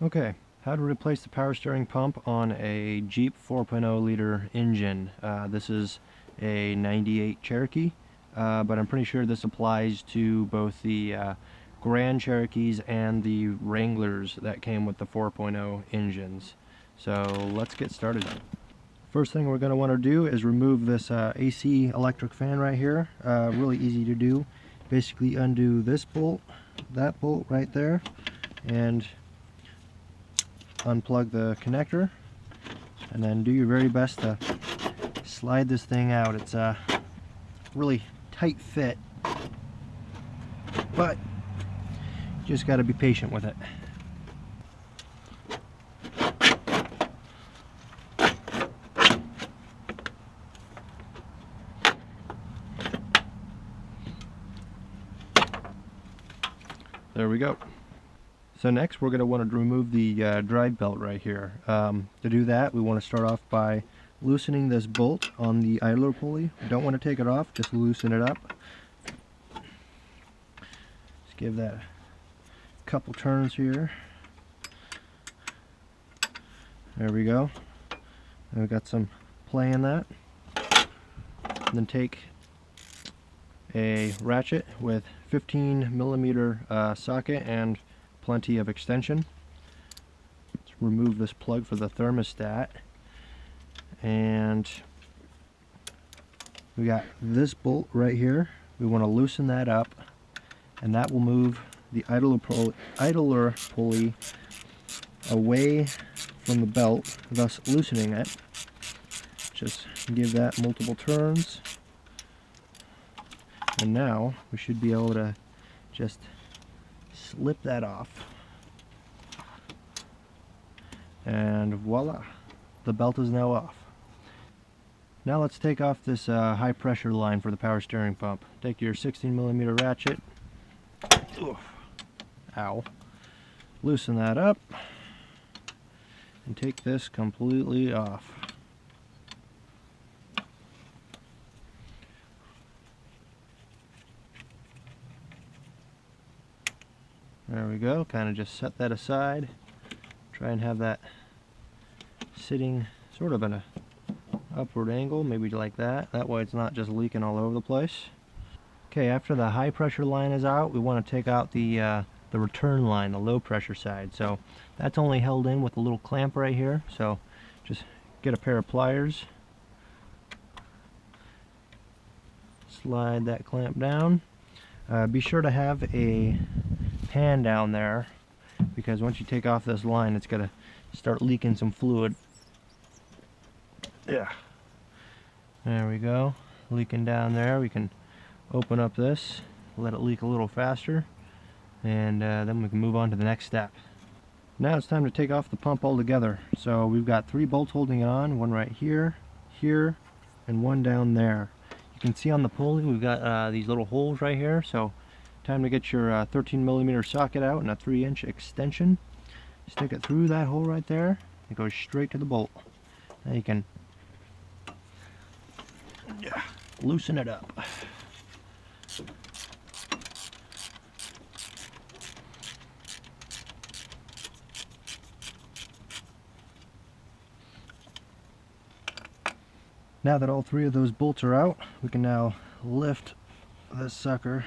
Okay, how to replace the power steering pump on a Jeep 4.0 liter engine. This is a 98 Cherokee, but I'm pretty sure this applies to both the Grand Cherokees and the Wranglers that came with the 4.0 engines. So let's get started. First thing we're going to want to do is remove this AC electric fan right here. Really easy to do. Basically undo this bolt, that bolt right there, and unplug the connector, and then do your very best to slide this thing out. It's a really tight fit, but you just got to be patient with it. There we go. So next we're going to want to remove the drive belt right here. To do that, we want to start off by loosening this bolt on the idler pulley. We don't want to take it off, just loosen it up. Just give that a couple turns here. There we go. And we got some play in that. And then take a ratchet with 15mm socket and plenty of extension. Let's remove this plug for the thermostat, and we got this bolt right here. We want to loosen that up, and that will move the idler pulley away from the belt, thus loosening it. Just give that multiple turns, and now we should be able to just slip that off, and voila, the belt is now off. Now let's take off this high pressure line for the power steering pump. Take your 16mm ratchet, ow, loosen that up, and take this completely off. There we go, kind of just set that aside. Try and have that sitting sort of in a upward angle, maybe like that. That way it's not just leaking all over the place. Okay, after the high pressure line is out, we want to take out the return line, the low pressure side. So that's only held in with a little clamp right here. So just get a pair of pliers, slide that clamp down. Be sure to have a pan down there, because once you take off this line, it's going to start leaking some fluid. Yeah, there we go, leaking down there. We can open up this, let it leak a little faster, and then we can move on to the next step. Now it's time to take off the pump altogether. So we've got 3 bolts holding it on, one right here, here, and one down there. You can see on the pulley we've got these little holes right here, so time to get your 13mm socket out and a 3-inch extension. Stick it through that hole right there. It goes straight to the bolt. Now you can loosen it up. Now that all 3 of those bolts are out, we can now lift this sucker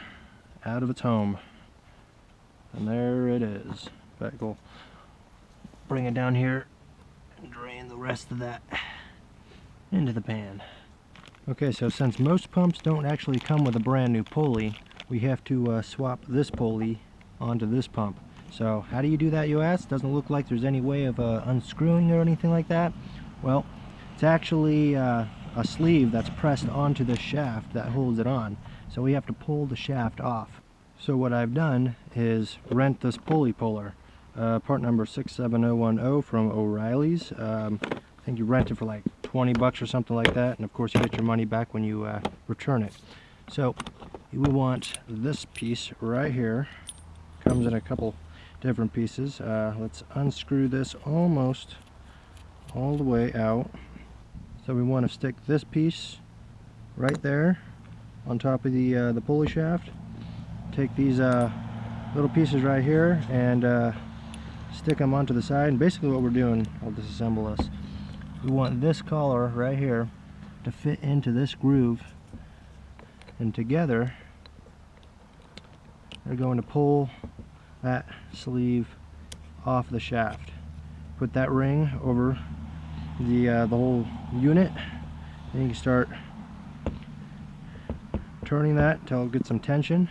out of its home, and there it is. In fact, we'll bring it down here and drain the rest of that into the pan. Okay, so since most pumps don't actually come with a brand new pulley, we have to swap this pulley onto this pump. So how do you do that, you ask? Doesn't look like there's any way of unscrewing or anything like that. Well, it's actually a sleeve that's pressed onto the shaft that holds it on. So we have to pull the shaft off. So what I've done is rent this pulley puller, part number 67010 from O'Reilly's. I think you rent it for like 20 bucks or something like that, and of course you get your money back when you return it. So we want this piece right here. Comes in a couple different pieces. Let's unscrew this almost all the way out. So we want to stick this piece right there on top of the pulley shaft. Take these little pieces right here and stick them onto the side, and basically what we're doing, I'll disassemble this. We want this collar right here to fit into this groove, and together they're going to pull that sleeve off the shaft. Put that ring over the whole unit, and you can start turning that until it gets some tension,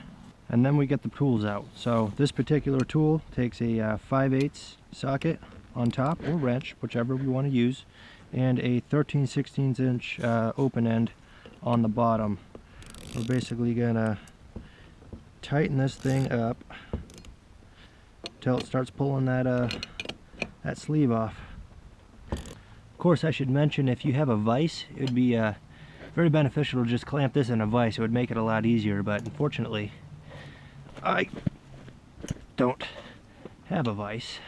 and then we get the tools out. So this particular tool takes a 5/8 socket on top, or wrench, whichever we want to use, and a 13/16 inch open end on the bottom. We're basically gonna tighten this thing up until it starts pulling that that sleeve off. Of course, I should mention, if you have a vise, it would be very beneficial to just clamp this in a vise. It would make it a lot easier, but unfortunately I don't have a vise,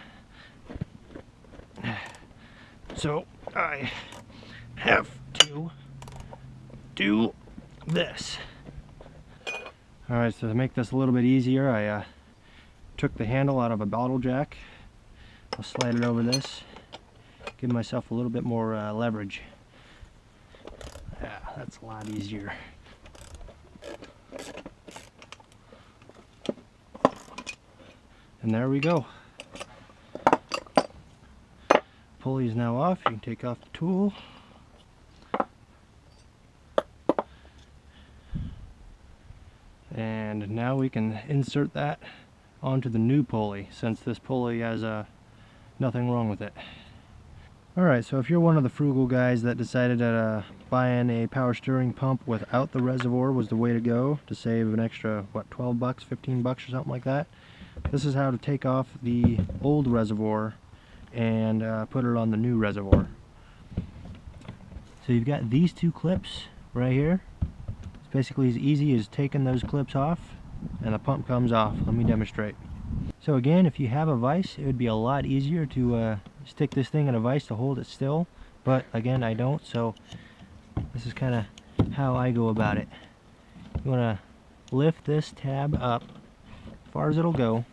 so I have to do this. Alright, so to make this a little bit easier, I took the handle out of a bottle jack. I'll slide it over this, give myself a little bit more leverage. Yeah, that's a lot easier. And there we go. Pulley is now off. You can take off the tool. And now we can insert that onto the new pulley, since this pulley has nothing wrong with it. Alright, so if you're one of the frugal guys that decided that buying a power steering pump without the reservoir was the way to go to save an extra, what, 12 bucks, 15 bucks or something like that, this is how to take off the old reservoir and put it on the new reservoir. So you've got these two clips right here. It's basically as easy as taking those clips off and the pump comes off. Let me demonstrate. So again, if you have a vise, it would be a lot easier to stick this thing in a vise to hold it still, but again, I don't, so this is kind of how I go about it. You want to lift this tab up as far as it'll go,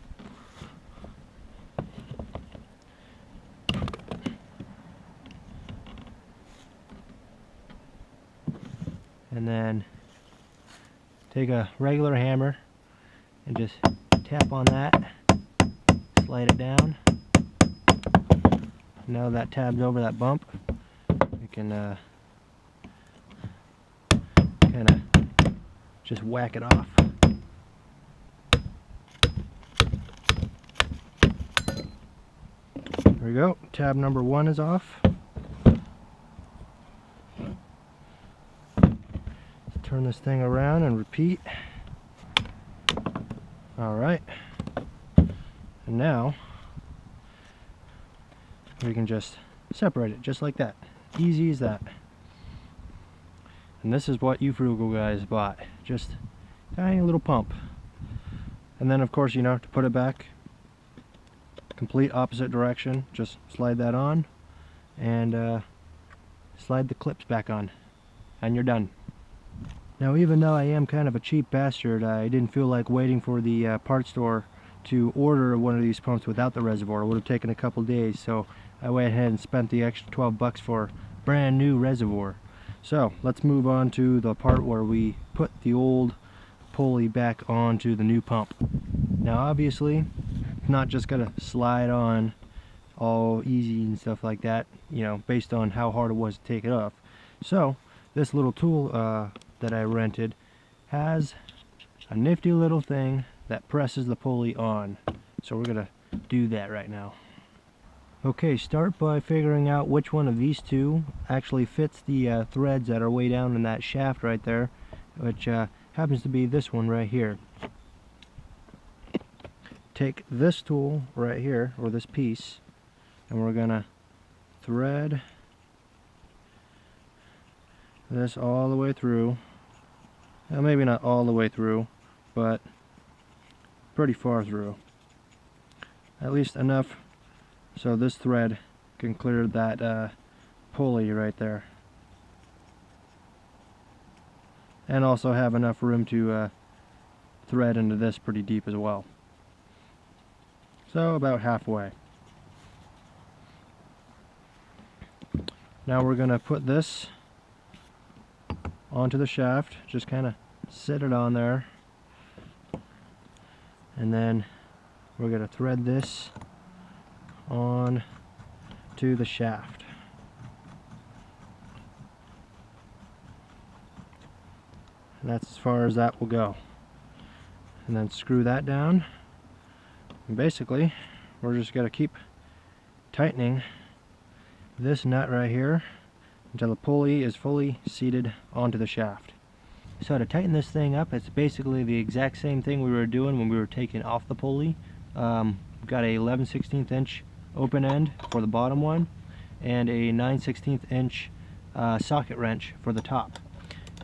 and then take a regular hammer and just tap on that, slide it down. Now that tab's over that bump, you can kind of just whack it off. There we go, tab number 1 is off. Turn this thing around and repeat. Alright, and now we can just separate it just like that. Easy as that. And this is what you frugal guys bought. Just a tiny little pump. And then of course, you know, to put it back complete opposite direction, just slide that on and slide the clips back on, and you're done. Now, even though I am kind of a cheap bastard, I didn't feel like waiting for the parts store to order one of these pumps without the reservoir. It would have taken a couple days, so I went ahead and spent the extra 12 bucks for brand new reservoir. So let's move on to the part where we put the old pulley back onto the new pump. Now obviously, it's not just gonna slide on all easy and stuff like that, you know, based on how hard it was to take it off. So this little tool that I rented has a nifty little thing that presses the pulley on. So we're gonna do that right now. Okay, start by figuring out which one of these two actually fits the threads that are way down in that shaft right there, which happens to be this one right here. Take this tool right here, or this piece, and we're gonna thread this all the way through. Well, maybe not all the way through, but pretty far through. At least enough so this thread can clear that pulley right there. And also have enough room to thread into this pretty deep as well. So about halfway. Now we're going to put this onto the shaft, just kind of sit it on there, and then we're going to thread this on to the shaft. And that's as far as that will go. And then screw that down. And basically, we're just going to keep tightening this nut right here until the pulley is fully seated onto the shaft. So to tighten this thing up, it's basically the exact same thing we were doing when we were taking off the pulley. We've got a 11/16 inch open end for the bottom one and a 9/16 inch socket wrench for the top.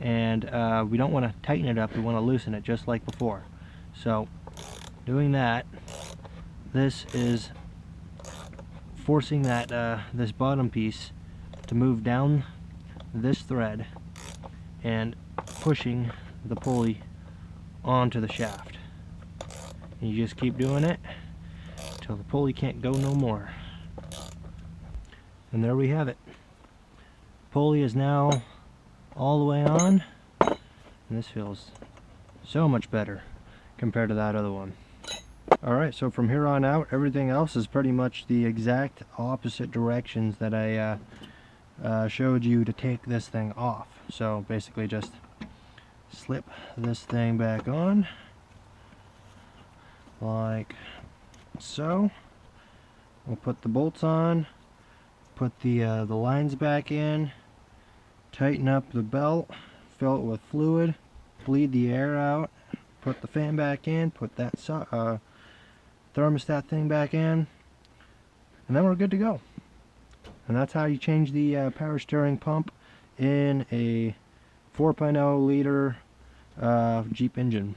And we don't want to tighten it up, we want to loosen it just like before. So doing that, this is forcing that this bottom piece to move down this thread and pushing the pulley onto the shaft. And you just keep doing it until the pulley can't go no more. And there we have it. Pulley is now all the way on, and this feels so much better compared to that other one. Alright, so from here on out, everything else is pretty much the exact opposite directions that I showed you to take this thing off. So basically just slip this thing back on like so. We'll put the bolts on, put the lines back in, tighten up the belt, fill it with fluid, bleed the air out, put the fan back in, put that thermostat thing back in, and then we're good to go. And that's how you change the power steering pump in a 4.0 liter Jeep engine.